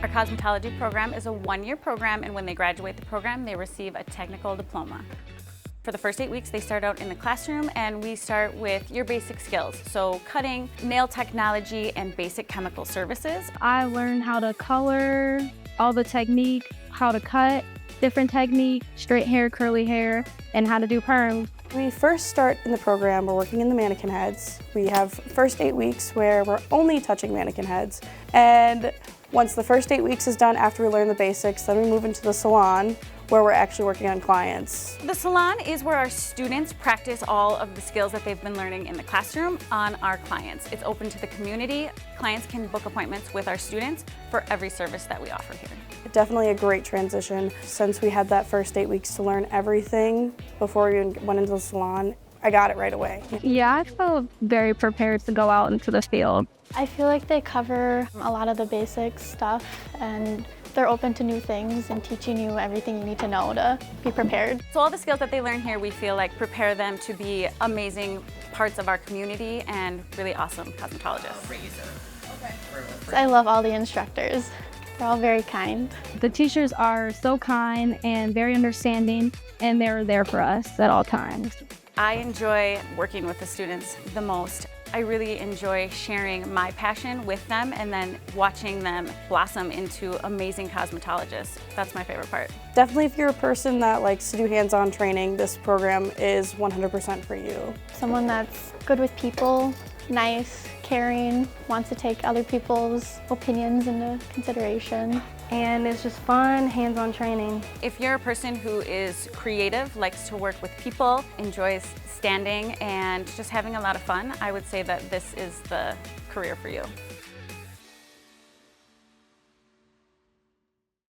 Our cosmetology program is a one-year program, and when they graduate the program, they receive a technical diploma. For the first 8 weeks, they start out in the classroom, and we start with your basic skills. So cutting, nail technology, and basic chemical services. I learned how to color, all the technique, how to cut, different technique, straight hair, curly hair, and how to do perms. We first start in the program, we're working in the mannequin heads. We have first 8 weeks where we're only touching mannequin heads. And once the first 8 weeks is done, after we learn the basics, then we move into the salon where we're actually working on clients. The salon is where our students practice all of the skills that they've been learning in the classroom on our clients. It's open to the community. Clients can book appointments with our students for every service that we offer here. Definitely a great transition. Since we had that first 8 weeks to learn everything before we even went into the salon, I got it right away. Yeah, I feel very prepared to go out into the field. I feel like they cover a lot of the basic stuff, and they're open to new things and teaching you everything you need to know to be prepared. So all the skills that they learn here, we feel like prepare them to be amazing parts of our community and really awesome cosmetologists. I love all the instructors. They're all very kind. The teachers are so kind and very understanding, and they're there for us at all times. I enjoy working with the students the most. I really enjoy sharing my passion with them and then watching them blossom into amazing cosmetologists. That's my favorite part. Definitely if you're a person that likes to do hands-on training, this program is 100% for you. Someone that's good with people, nice, caring, wants to take other people's opinions into consideration. And it's just fun, hands-on training. If you're a person who is creative, likes to work with people, enjoys standing and just having a lot of fun, I would say that this is the career for you.